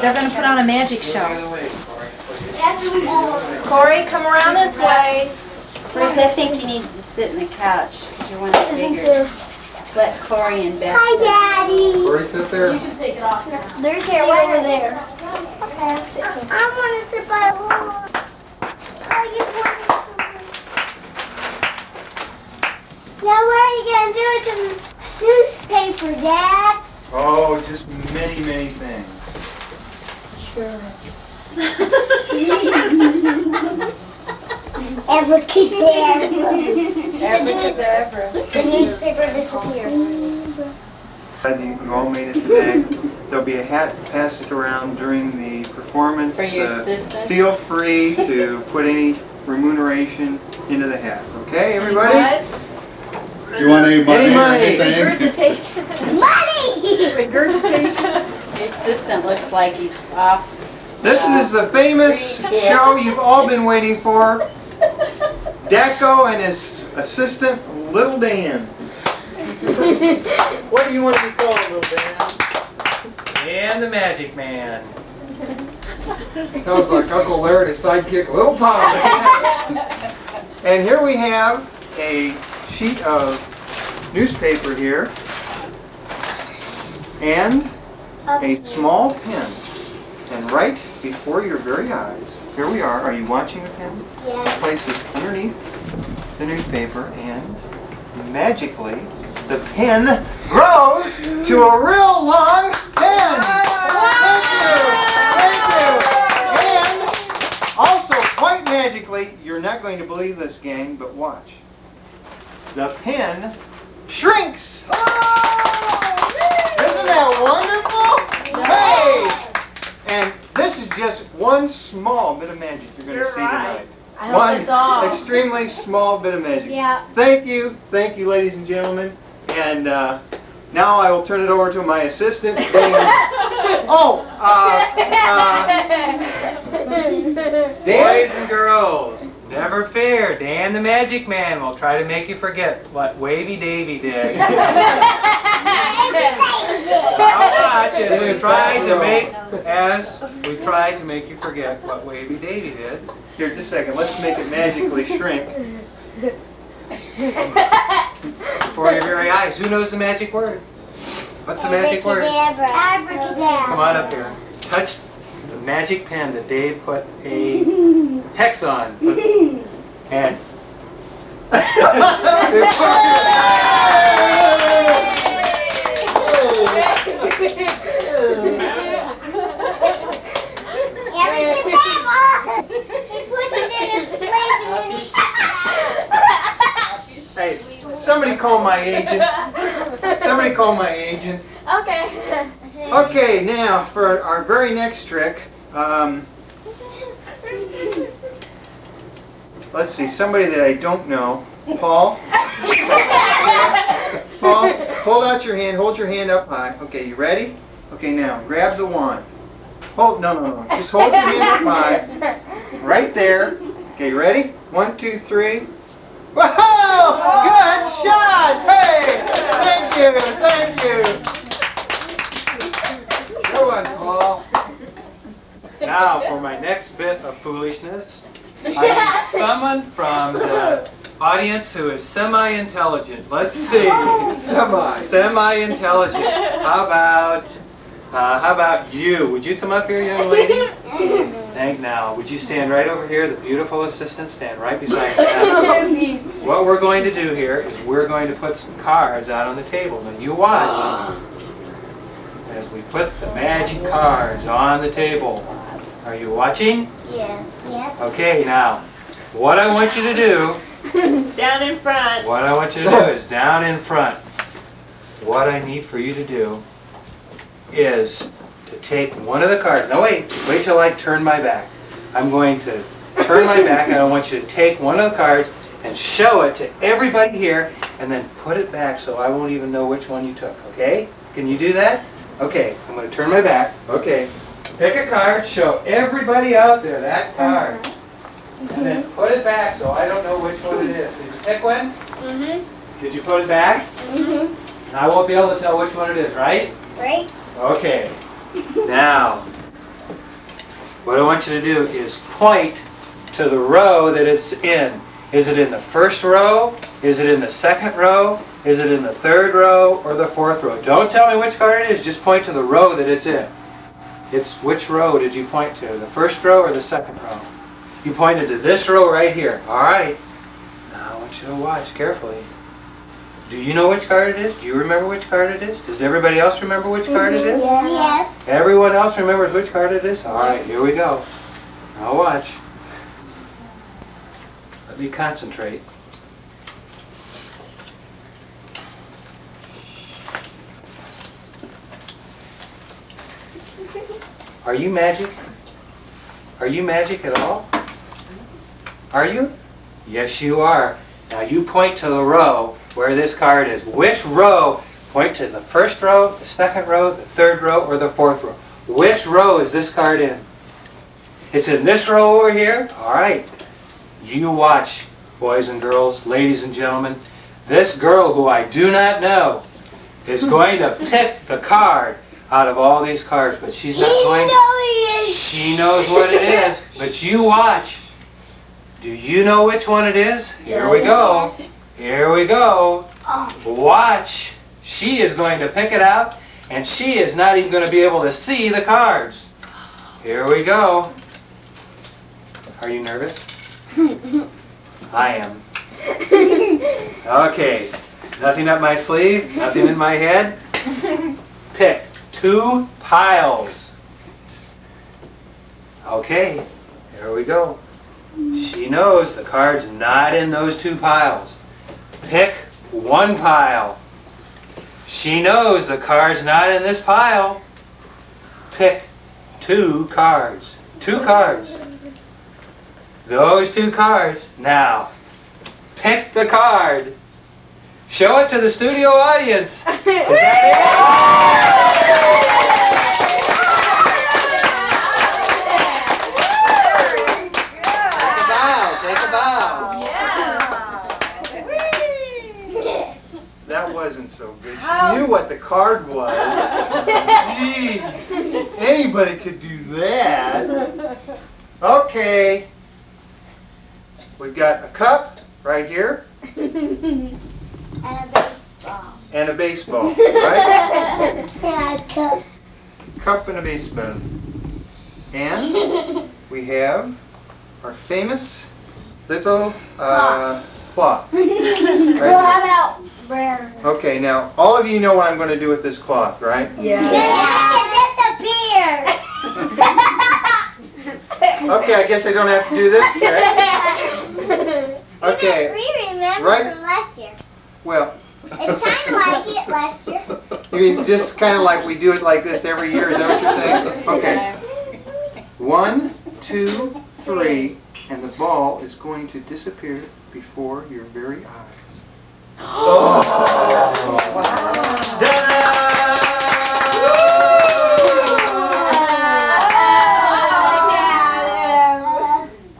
They're going to put on a magic show. Corey, come around this way. First, I think you need to sit in the couch because you're one of the bigger. Let Corey and Beth. Hi, Daddy. Corey, sit there. You can take it off now. There's here, over there. I want to sit by the wall. Now, what are you going to do with the newspaper, Dad? Oh, just many, many things. Sure. Abracadabra. Abracadabra. The newspaper disappeared. You all made it today. There'll be a hat passed around during the performance. For your assistant. Feel free to put any remuneration into the hat. Okay, everybody? What? Do you want any money? Any money? Or anything? Regurgitation. Money! Regurgitation. Your assistant looks like he's off. This is the famous show you've all been waiting for. Dacko and his assistant, Little Dan. What do you want to be called, Little Dan? And the Magic Man. Sounds like Uncle Larry and his sidekick, Little Tom. And here we have a sheet of newspaper here and a small pen. And right before your very eyes, here we are. Are you watching the pen? Yeah. Place this underneath the newspaper, and magically the pen grows to a real long pen. Thank you. And also, quite magically, you're not going to believe this, gang, but watch. The pen shrinks. Isn't that wonderful? Hey! And this is just one small bit of magic you're going to see tonight. I hope it's all. One extremely small bit of magic. Yeah. Thank you, ladies and gentlemen. And now I will turn it over to my assistant. Dan. Boys and girls, never fear. Dan the Magic Man will try to make you forget what Wavy Davy did. Now watch as we tried to make you forget what Wavy Davy did. Here, just a second. Let's make it magically shrink. Before your very eyes. Who knows the magic word? What's the magic word? Abracadabra. Come on up here. Touch the magic pen that Dave put a hex on. And Hey, somebody call my agent. Somebody call my agent. Okay. Okay, now for our very next trick. Let's see, somebody that I don't know. Paul. Paul, hold out your hand. Hold your hand up high. Okay, you ready? Okay, now grab the wand. Hold. No. Just hold your hand up high. Right there. Okay, you ready? 1, 2, 3. Whoa! Good shot! Hey! Thank you! Good one, Paul. now for my next bit of foolishness. I need someone from the audience who is semi-intelligent. Let's see. Semi-intelligent. How about you? Would you come up here, young lady? Thank now. Would you stand right over here? The beautiful assistant stand right beside me. Now, what we're going to do here is we're going to put some cards out on the table. Now you watch as we put the magic cards on the table. Are you watching? Yes. Okay, now, what I want you to do, Down in front. what I want you to do is down in front. What I need for you to do is to take one of the cards. Now wait till I turn my back. I'm going to turn my back and I want you to take one of the cards and show it to everybody here and then put it back so I won't even know which one you took, okay? Can you do that? Okay, I'm going to turn my back. Okay, pick a card, show everybody out there that card. And then put it back so I don't know which one it is. Did you pick one? Mm-hmm. Did you put it back? Mm-hmm. I won't be able to tell which one it is, right? Right? Okay. Now, what I want you to do is point to the row that it's in. Is it in the first row? Is it in the second row? Is it in the third row or the fourth row? Don't tell me which card it is, just point to the row that it's in. It's which row did you point to? The first row or the second row? You pointed to this row right here. All right. Now I want you to watch carefully. Do you know which card it is? Do you remember which card it is? Does everybody else remember which card it is? Yes. Everyone else remembers which card it is? All right, here we go. Now watch. Let me concentrate. Are you magic? Are you magic at all? Are you? Yes, you are. Now you point to the row where this card is. Which row? Point to the first row, the second row, the third row, or the fourth row. Which row is this card in? It's in this row over here? All right. You watch, boys and girls, ladies and gentlemen. This girl who I do not know is going to pick the card out of all these cards, but she's not going to. She knows what it is, but you watch. Do you know which one it is? Here we go. Here we go. Watch. She is going to pick it out, and she is not even going to be able to see the cards. Here we go. Are you nervous? I am. Okay. Nothing up my sleeve, nothing in my head. Pick 2 piles. Okay. Here we go. She knows the card's not in those 2 piles. Pick 1 pile. She knows the card's not in this pile. Pick 2 cards. 2 cards. Those 2 cards. Now, pick the card. Show it to the studio audience. Is that That wasn't so good. She knew what the card was. Jeez, anybody could do that. Okay. We've got a cup right here. And a baseball, right? Yeah, cup. Cup and a baseball. And we have our famous little cloth. Well, how about brown? Okay, now all of you know what I'm going to do with this cloth, right? Yeah. It disappeared. Okay, I guess I don't have to do this, right? Okay. We remember Right. from last year. Well, It's kind of like it last year. you mean just kind of like we do it like this every year, is that what you're saying? Okay. 1, 2, 3, and the ball is going to disappear before your very eyes. Oh!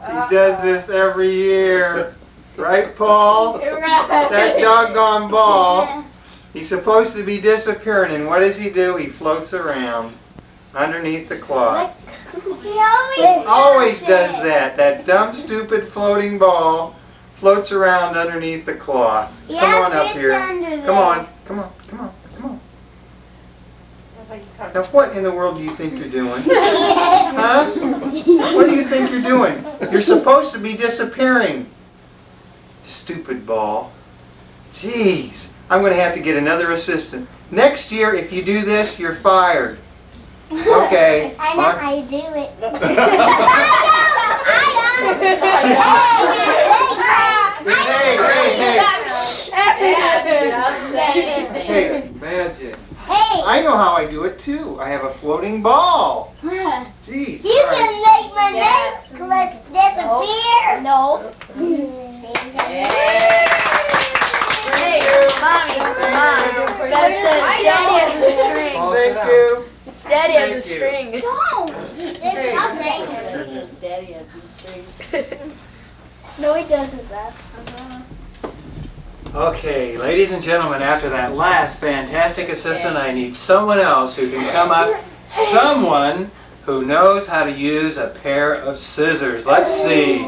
He does this every year. Right, Paul? That doggone ball. He's supposed to be disappearing, and what does he do? He floats around underneath the cloth. He Always does that. That dumb, stupid floating ball floats around underneath the cloth. Yeah, Come on up it's here. under Come there. on. Come on. Come on. Come on. Now, what in the world do you think you're doing? Huh? What do you think you're doing? You're supposed to be disappearing. Stupid ball. Jeez. I'm going to have to get another assistant. Next year, if you do this, you're fired. Okay. I know how you do it. Hey, magic. Hey, I know how I do it too. I have a floating ball. Jeez. you can make my necklace disappear. No. Thank you. Daddy Thank has a you. string. No. It's Daddy has a string. No, he doesn't, Beth. Okay, ladies and gentlemen, after that last fantastic assistant, I need someone else who can come up, someone who knows how to use a pair of scissors. Let's see.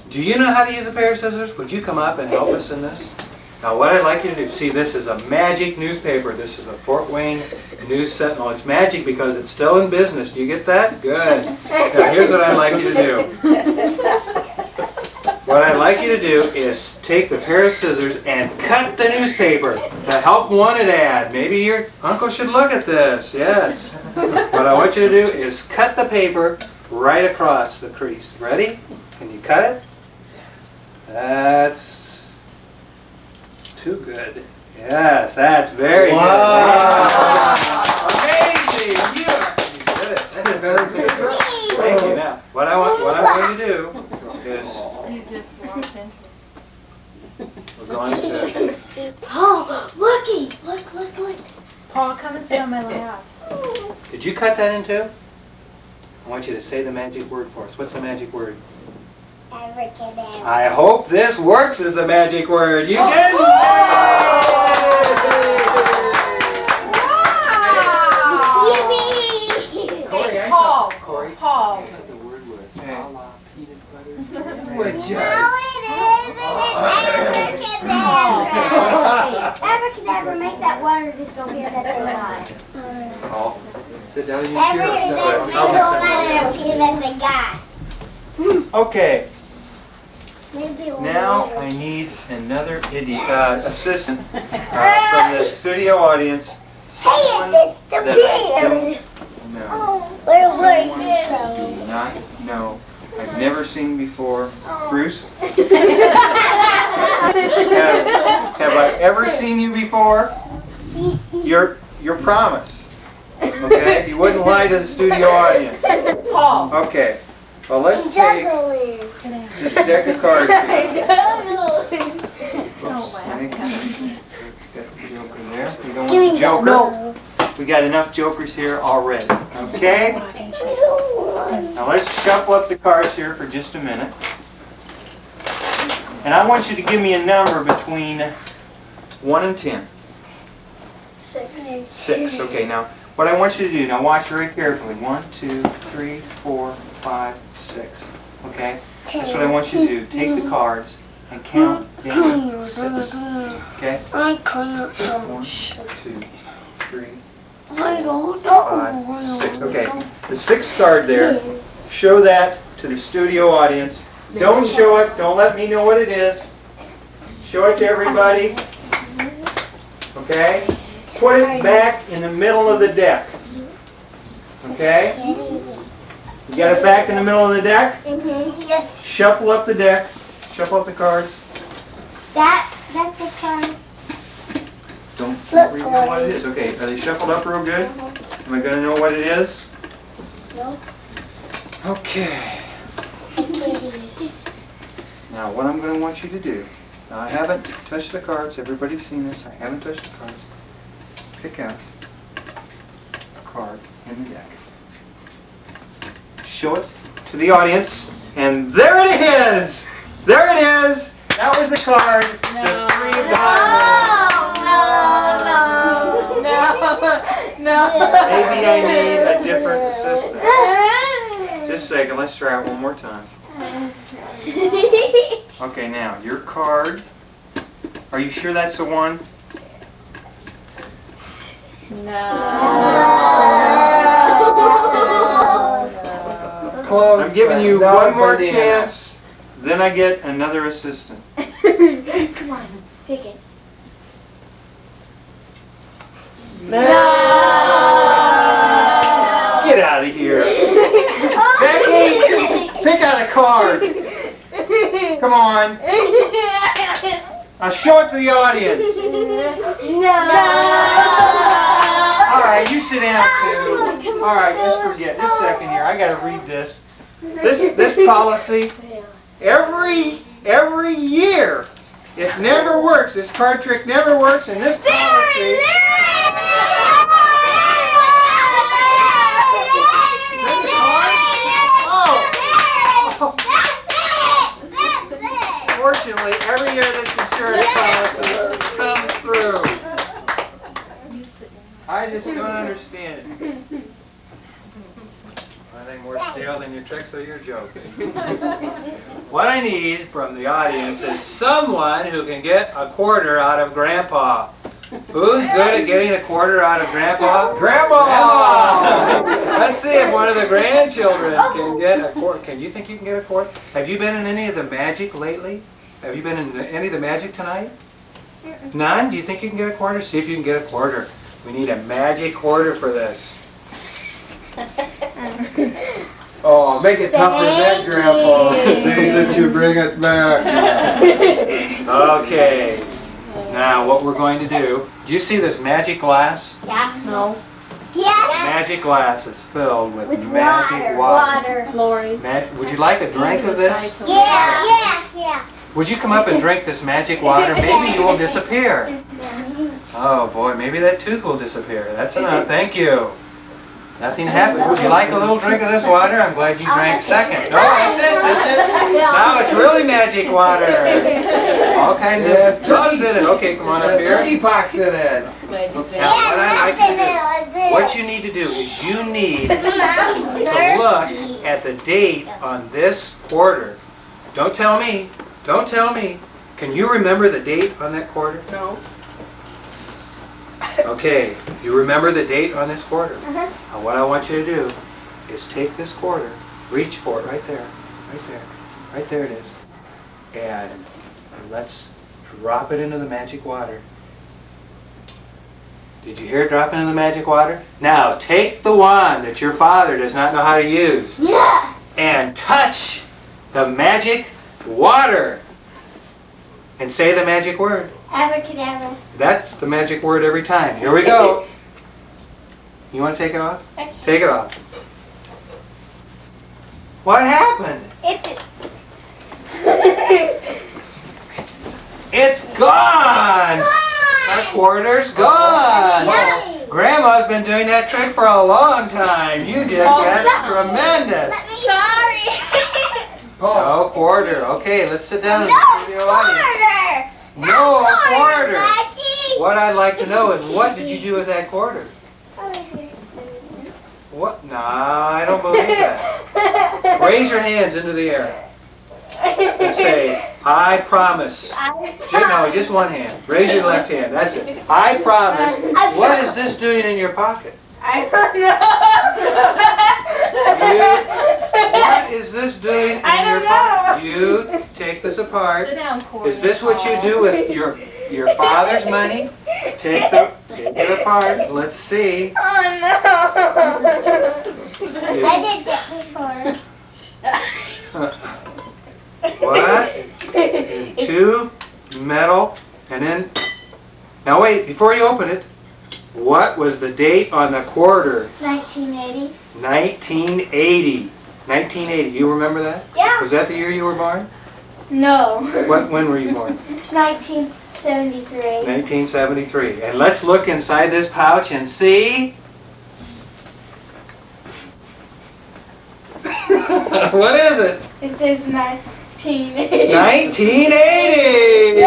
Do you know how to use a pair of scissors? Would you come up and help us in this? Now what I'd like you to do, see, this is a magic newspaper. This is a Fort Wayne News Sentinel. It's magic because it's still in business. Do you get that? Good. Now here's what I'd like you to do. What I'd like you to do is take the pair of scissors and cut the newspaper. The help wanted ad. Maybe your uncle should look at this. Yes. What I want you to do is cut the paper right across the crease. Ready? Can you cut it? That's too good. Yes, that's very good. Amazing! You did it. Thank you. Now, what I'm going to do is we're going to. Oh, looky! Look. Paul, come and sit on my lap. Did you cut that in two? I want you to say the magic word for us. What's the magic word? Abracadabra. I hope this works as the magic word. You get it? Yippee! Paul. The word was a la peanut butter. Good No, job. it isn't. Abracadabra. Abracadabra, make that water disappear that they lie. Paul, sit down in your chair. Abracadabra. Okay. Now I need another assistant from the studio audience. Someone that I don't know. Where were Do not know. I've never seen before. Bruce? Have I ever seen you before? Your promise. Okay? You wouldn't lie to the studio audience. Paul. Okay. Well, let's take this deck of cards here. Don't laugh. Got the joker there. We don't want the joker. No. We got enough jokers here already. Okay? Now let's shuffle up the cards here for just a minute. And I want you to give me a number between 1 and 10. 6. Okay, now what I want you to do, now watch very carefully. 1, 2, 3, 4, 5, 6. Okay? That's what I want you to do. Take the cards and count down 6. Okay? 1, 2, 3, 4, 5, 6. Okay. The 6th card there, show that to the studio audience. Don't show it. Don't let me know what it is. Show it to everybody. Okay? Put it back in the middle of the deck. Okay? You got it back in the middle of the deck? Yes. Shuffle up the deck. Shuffle up the cards. That's the card. Don't really know what it is. Okay, are they shuffled up real good? Am I going to know what it is? No. Okay. Now what I'm going to want you to do, now I haven't touched the cards, everybody's seen this, I haven't touched the cards. Pick out a card in the deck. Show it to the audience, and there it is! There it is! That was the card, the 3 of diamonds. No. Maybe I need a different assistant. Just a second, let's try it one more time. Okay, now, your card. Are you sure that's the one? Close. I'm giving you friends. one more Banana. chance, then I get another assistant. Come on, pick it. Get out of here. Becky, pick out a card. Come on. Now show it to the audience. All right, you sit down too. All right, just forget. Just a second here. I got to read this. This policy. Every year, it never works. This card trick never works, and this policy. Fortunately, every year this insurance policy comes through. I just don't understand it. nothing more stale than your tricks or your jokes. What I need from the audience is someone who can get a quarter out of Grandpa. Who's good at getting a quarter out of Grandpa? Grandma! Let's see if one of the grandchildren can get a quarter. Can you think you can get a quarter? Have you been in any of the magic lately? Have you been in any of the magic tonight? None? Do you think you can get a quarter? See if you can get a quarter. We need a magic quarter for this. Oh, make it tougher than that, Grandpa. See that you bring it back. Okay. Now what we're going to do you see this magic glass? Yeah. No. Yes. Magic glass is filled with, With magic water. Lori. Would you like a drink of this? Yeah. Would you come up and drink this magic water? Maybe you will disappear. Oh boy, maybe that tooth will disappear. That's enough. Thank you. Nothing happened. Would you like a little drink of this water? I'm glad you drank second. No, that's it. Now it's really magic water. All kinds of drugs in it. Okay, come on up There's here. turkey pox in it. Now, what I'd like you to do, what you need to do is you need to look at the date on this quarter. Don't tell me. Don't tell me. Can you remember the date on that quarter? No. Okay, you remember the date on this quarter? Now what I want you to do is take this quarter, reach for it right there, right there it is, and let's drop it into the magic water. Did you hear it drop into the magic water? Now take the wand that your father does not know how to use and touch the magic water and say the magic word. Abracadabra. That's the magic word every time. Here we go. You want to take it off? Take it off. What happened? It's gone! Our quarter's gone! Yay. Grandma's been doing that trick for a long time. You just got tremendous. Sorry. No quarter. Okay, let's sit down and No see the audience. quarter. No quarter. Blackie. What I'd like to know is what did you do with that quarter? What? Nah, I don't believe that. Raise your hands into the air and say, I promise. No, just one hand. Raise your left hand. That's it. I promise. What is this doing in your pocket? I don't know. What is this doing in your pocket? You take this apart. Sit down, Corey. Is this what you do with your father's money? Take it apart. Let's see. Oh no. I did that before. What? Two metal, and then. Now wait, before you open it, what was the date on the quarter? 1980. 1980. 1980. You remember that? Yeah. Was that the year you were born? No. When were you born? 1973. 1973. And let's look inside this pouch and see. What is it? It says 1980. 1980!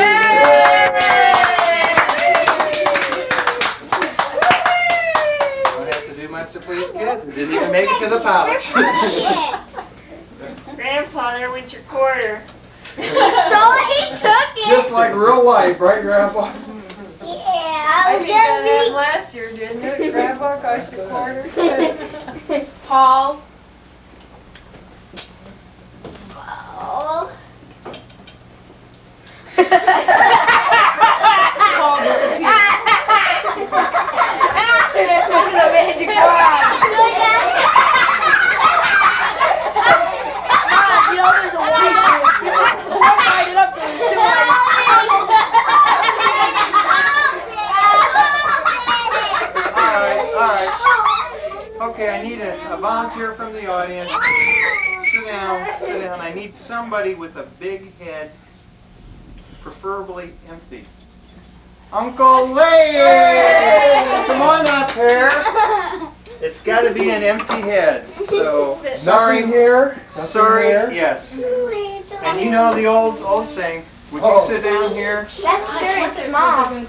Don't have to do much to please kids. It didn't even make it to the pouch. Grandpa, there went your quarter. So he took it. Just like real life, right, Grandpa? Yeah, I was gonna last year, didn't it? Grandpa cost you a quarter. Paul. Oh. Paul disappeared. Look at the magic wand. You know there's a white one. Don't light it up there. It's too light. All right. Okay, I need a volunteer from the audience. Sit down. I need somebody with a big head, preferably empty. Uncle Lee! Come on up here. It's got to be an empty head. So, Nothing here? Nothing sorry, here? yes. And you know the old saying, would you sit down here? That's sure it's Mom.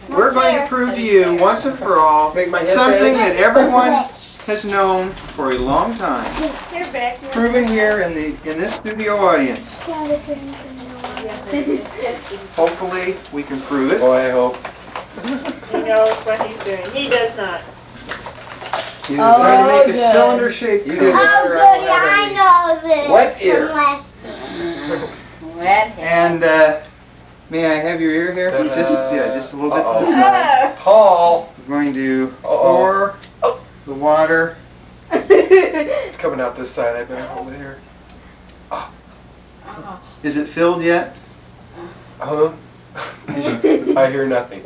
We're going to prove to you, once and for all, Make my head something big. that everyone has known for a long time, Here, Beck. proven here in this studio audience. Hopefully, we can prove it. Boy, I hope. He knows what he's doing. He does not. You Oh. Try to make a good. cylinder-shaped You cone. did Oh, that. goody, I know this. Wet ear. From last Wet hair. And may I have your ear here? Ta-da. Just a little bit. Uh-oh. This side. Paul! We're going to Uh-oh. pour the water. It's coming out this side. I better hold it here. Is it filled yet? Huh? I hear nothing.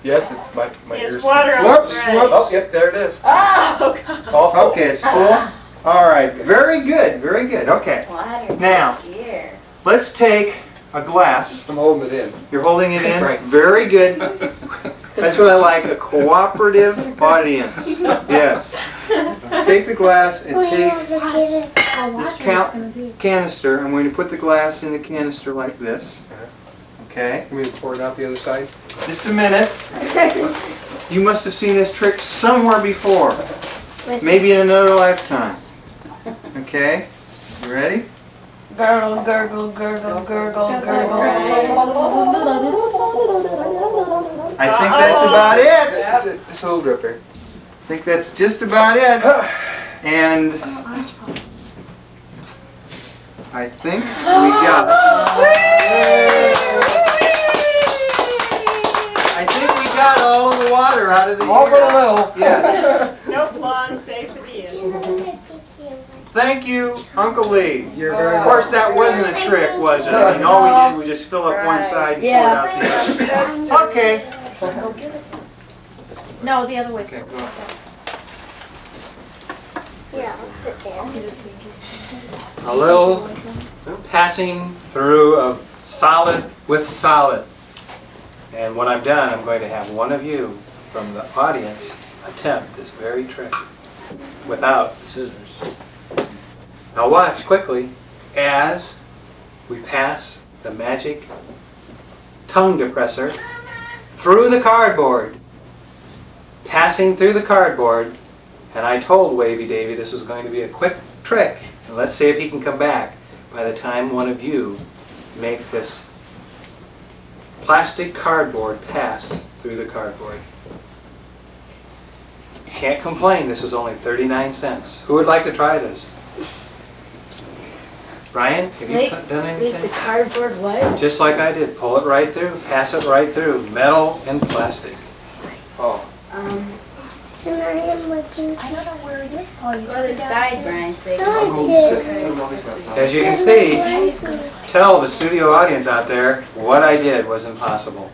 Yes, it's my ears. It's water on Whoops, the right. whoops. Oh, yep, there it is. Oh, God. It's all full. Okay, it's full. All right, very good, very good. Okay, Water. Now. Here. let's take a glass. I'm holding it in. You're holding it in? Right. Very good. That's what I like, a cooperative audience. Yes. Take the glass and take this canister. I'm going to put the glass in the canister like this. Okay? You mean to pour it out the other side? Just a minute. You must have seen this trick somewhere before. Maybe in another lifetime. Okay? You ready? Gurgle, gurgle, gurgle, gurgle, gurgle. I think that's about it. That's it. Just a little dripper. I think that's just about it. And I think we got I think we got all of the water out of the All but a ear. little. Yeah. No flaw and safe for the end. Thank you, Uncle Lee. You're very Of course, that wasn't a trick, was it? I mean, all we did was just fill up one side and pour it out the other. Okay. No, the other way. Okay, go. Yeah, sit down. A little passing through of solid with solid. And when I'm done, I'm going to have one of you from the audience attempt this very trick without the scissors. Now watch quickly as we pass the magic tongue depressor through the cardboard. Passing through the cardboard, and I told Wavy Davy this was going to be a quick trick. And let's see if he can come back by the time one of you make this plastic cardboard pass through the cardboard. Can't complain, this is only 39 cents. Who would like to try this? Brian, have you done anything? cardboard what? Just like I did, pull it right through, pass it right through, metal and plastic. Oh. And I am looking. I don't know where it is, Paul. You Go to the side, Brian, so they No, can... I Hold did. it. Sit on his lap. As you can see, tell the studio audience out there what I did was impossible.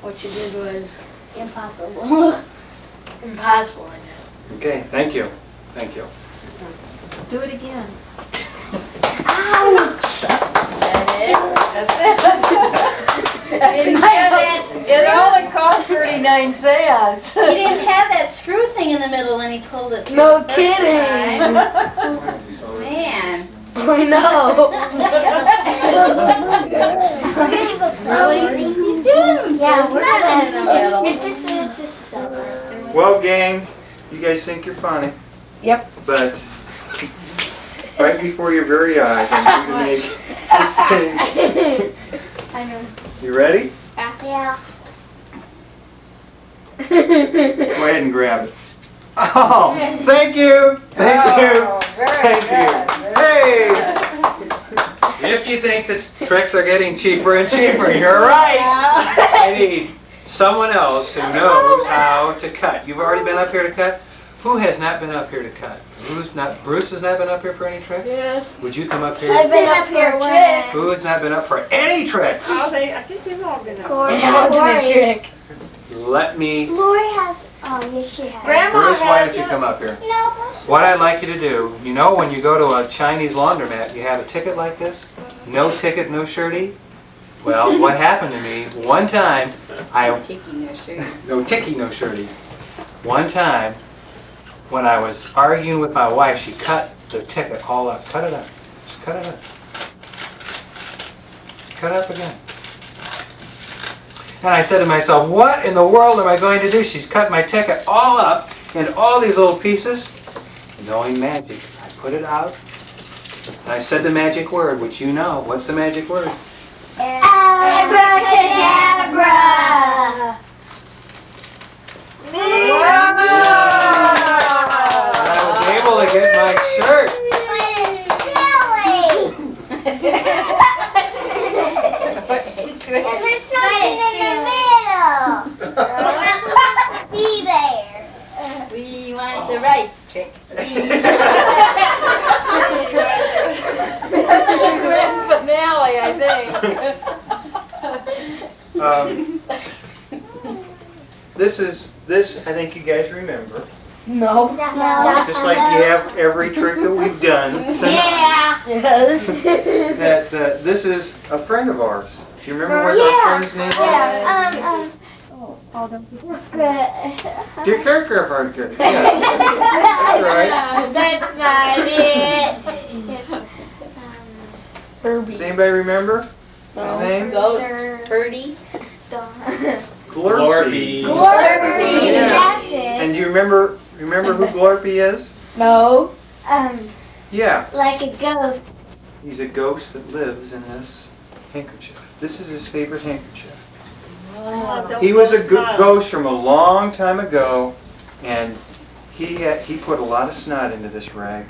What you did was impossible. Impossible, I guess. Okay, thank you. Thank you. Do it again. Ouch! That's it. It only cost 39 cents. He didn't have that screw thing in the middle when he pulled it through No the first kidding. time. Man. I know. Really? You didn't. Yeah, There's nothing in the middle. It's just silver. Well, gang, you guys think you're funny. Yep. But right before your very eyes, I'm going to make this thing. I know. You ready? Yeah. Go ahead and grab it. Oh, thank you. Thank you. Thank you. Hey! If you think that tricks are getting cheaper and cheaper, you're right. I need someone else who knows how to cut. You've already been up here to cut? Who has not been up here to cut? Bruce has not been up here for any tricks? Yes. Would you come up I've here? been up here trick. Who has not been up for any trick? I think they've all been up. Lori. Let me... Lori has. Oh, yes, she has. Grandma Bruce, why don't has you it. come up here? No. What I'd like you to do, you know when you go to a Chinese laundromat, you have a ticket like this? No ticket, no shirty? Well, what happened to me, one time, Taking their shirt. no ticky, no shirty. One time, when I was arguing with my wife, she cut the ticket all up. Cut it up. Just cut it up. Cut it up again. And I said to myself, what in the world am I going to do? She's cut my ticket all up into all these little pieces. knowing magic, I put it out, and I said the magic word, which you know. What's the magic word? Abracadabra! And I was able to get my shirt. Silly! There's something in the middle! See there! We want the rice trick. Finale, I think. This, I think you guys remember. No. Just like you have every trick that we've done. Yeah! Yes. That this is a friend of ours. Do you remember what our friend's name was? Dear character of our good. Yeah. That's right. That's not it. Does anybody remember his name? Ghost. Purdy. Glorpy. Glorpy, Yeah. that's it. And do you remember who Glorpy is? No. Yeah. Like a ghost. He's a ghost that lives in this handkerchief. This is his favorite handkerchief. He was a ghost from a long time ago, and he put a lot of snot into this rag.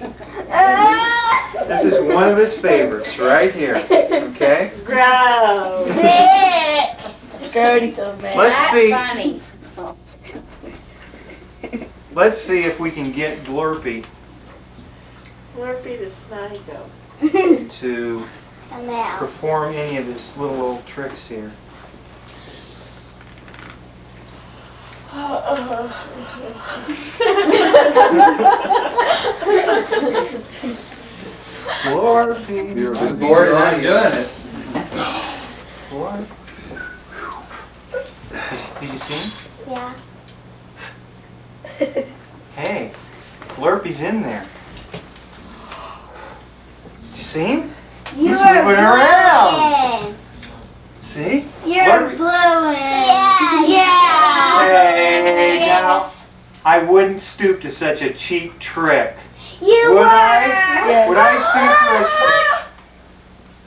This is one of his favorites right here. Okay? Gross. Grody so bad. Let's see. Funny. Let's see if we can get Glorpy Glorpy the snotty ghost. to And now. perform any of his little old tricks here. Glorpy. You're I'm a bored and I'm big doing it. What? Did you see him? Yeah. Hey, Glorpy's in there. Did you see him? You're He's moving around. blowing. See? You're Glorpy. blowing. Yeah. Hey, now, I wouldn't stoop to such a cheap trick. You Would were. I? Would I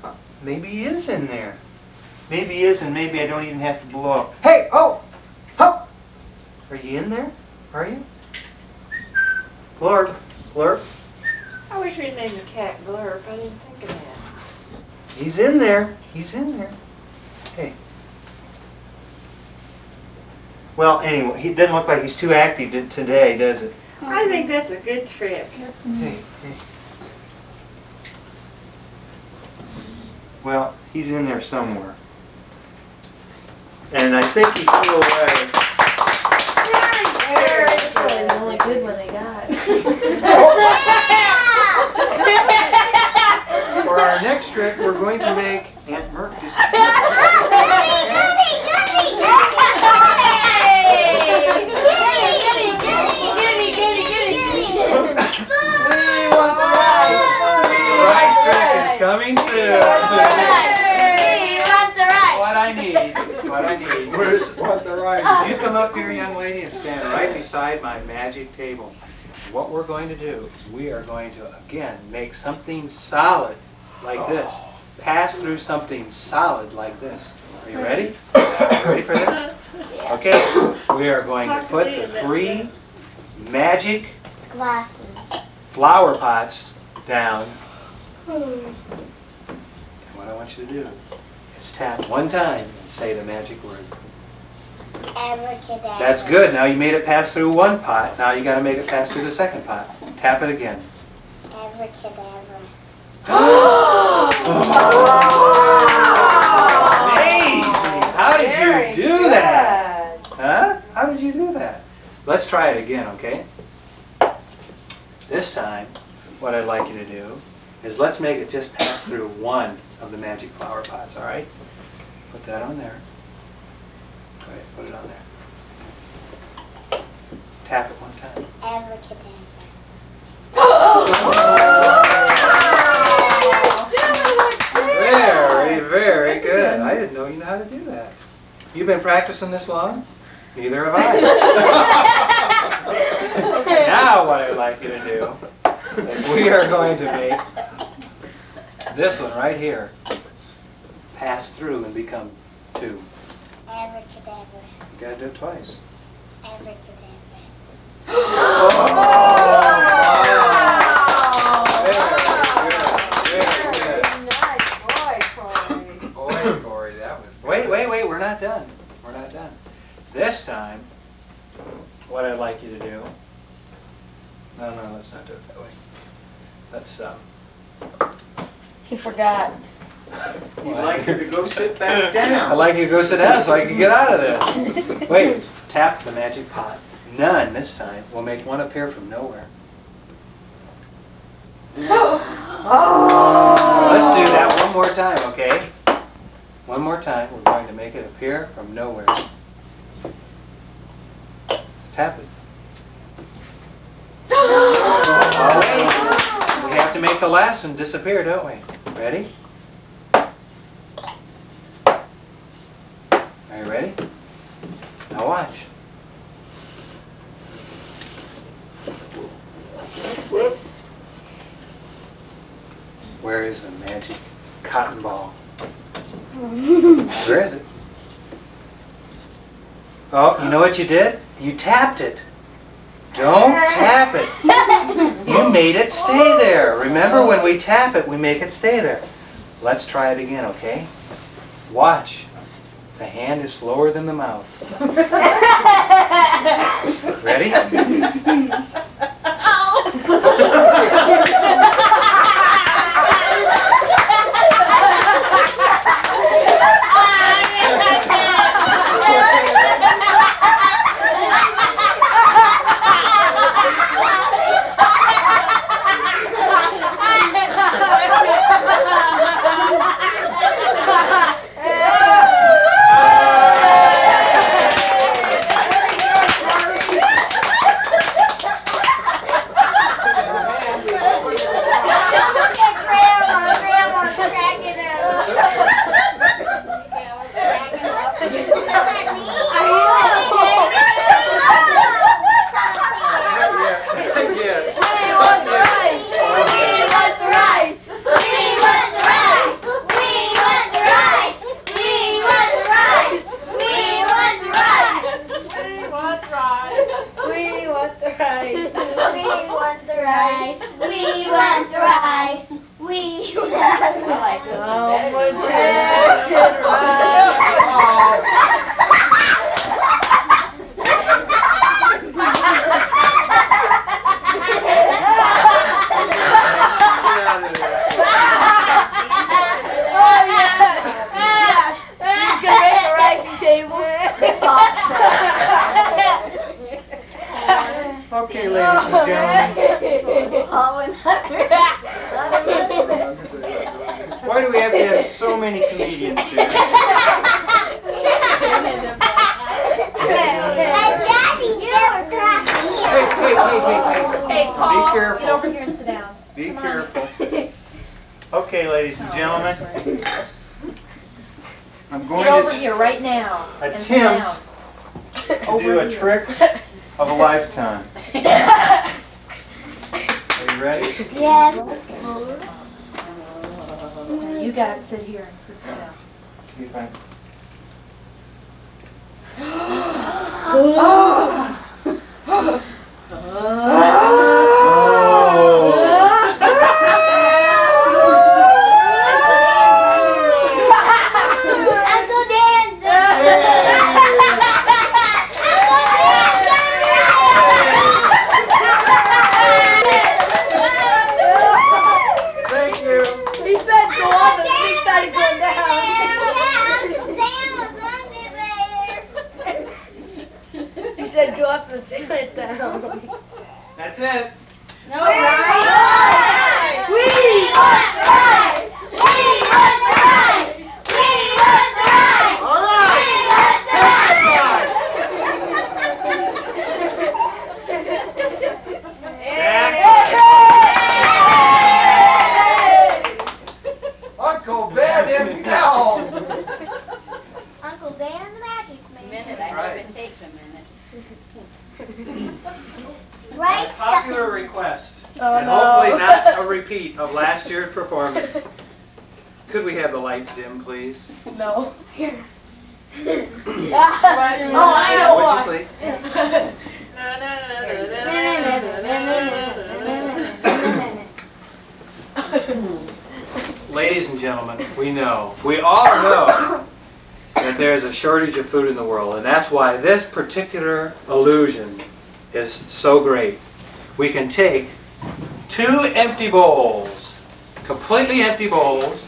stoop to a... Maybe he is in there. Maybe he is, and maybe I don't even have to blow up. Hey, oh! Oh! Are you in there? Are you? Glorp. Glorp. I wish we'd named the cat Glurp. I didn't think of that. He's in there. He's in there. Hey. Well, anyway, he doesn't look like he's too active today, does it? I think that's a good trick. Hey, hey. Well, he's in there somewhere. And I think he flew away. It's really the only good one they got. For our next trick, we're going to make Aunt Merc disappear. The rice trick is coming through. What I need. Where's what the right? You come up here, young lady, and stand right beside my magic table. What we're going to do is we are going to, again, make something solid like this. Pass through something solid like this. Are you ready? Ready for this? Okay. We are going to put the 3 magic Glasses. flower pots down. And what I want you to do is tap one time and say the magic word. Abracadabra. That's good. Now you made it pass through one pot. Now you got to make it pass through the second pot. Tap it again. Abracadabra. Amazing! How did you do that? Huh? How did you do that? Let's try it again, okay? This time, what I'd like you to do is let's make it just pass through one of the magic flower pots, all right? Put that on there. Go ahead, put it on there. Tap it one time. Abracadabra. Very, very good. I didn't know you know how to do that. You've been practicing this long? Neither have I. Now what I'd like you to do We are going to make this one right here pass through and become 2. Abracadabra. You gotta do it twice. Abracadabra. Boy, Corey, that was Wait, we're not done. We're not done. This time, what I'd like you to do, no, let's not do it that way. Let's, He forgot. He'd like you to go sit back down. I'd like you to go sit down so I can get out of this. Wait, tap the magic pot. None this time. We'll make one appear from nowhere. Let's do that one more time, okay? One more time. We're going to make it appear from nowhere. Tap it. Oh, wait. We have to make the last one disappear, don't we? Ready? Are you ready? Now watch. Where is the magic cotton ball? Where is it? Oh, you know what you did? You tapped it. Don't tap it. You made it stay there. Remember, when we tap it, we make it stay there. Let's try it again, okay? Watch. The hand is slower than the mouth. Ready? Okay, ladies and gentlemen. Why do we have to have so many comedians here? Hey, Paul, be careful. Get over here and sit down. Be careful. Okay, ladies and gentlemen. I'm going Get over to here right now. and sit attempt down. to do a trick of a lifetime. Are you ready? Yes. You gotta sit here and sit down. See if I... a repeat of last year's performance. Could we have the lights dim, please? No. Here. Oh, I know Would one. you please? Ladies and gentlemen, we all know that there is a shortage of food in the world, and that's why this particular illusion is so great. We can take 2 empty bowls, completely empty bowls.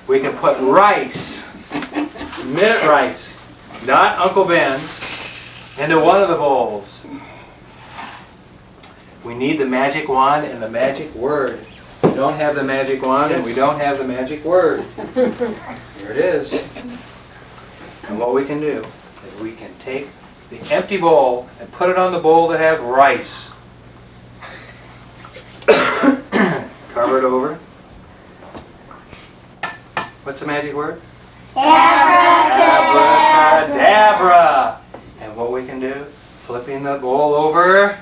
We can put rice, minute rice, not Uncle Ben, into one of the bowls. We need the magic wand and the magic word. We don't have the magic wand and we don't have the magic word. Here it is. And what we can do is we can take the empty bowl and put it on the bowl that has rice. Cover it over. What's the magic word? Abracadabra. And what we can do, flipping the bowl over.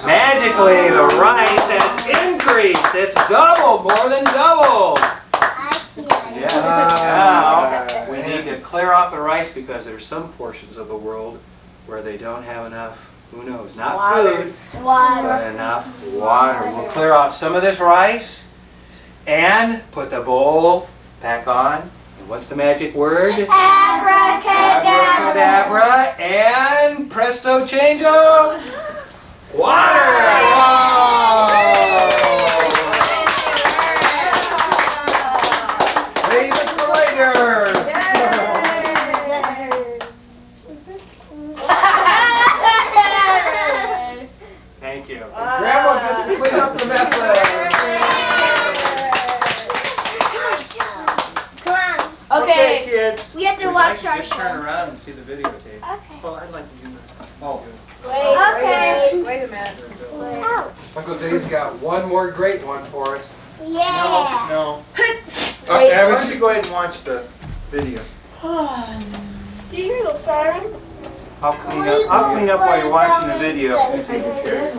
Magically, the rice has increased. It's doubled, more than doubled. Yeah. Now, we need to clear off the rice because there's some portions of the world where they don't have enough, who knows, not food, but enough water. We'll clear off some of this rice and put the bowl back on. And what's the magic word? Abracadabra. And presto chango. Water! Save it for later! Thank you. Grandma just clean up the mess. Come on. Okay. Kids. We have to We'd watch like our to just turn show. around and see the videotape. Okay. Well, I'd like to do that. Oh. Okay. Wait a minute. Out. Uncle Dave's got one more great one for us. Yeah. No. Wait, Why Haven't don't you go ahead and watch the video? Do you hear those sirens? I'll clean up while you're watching the video. I just did.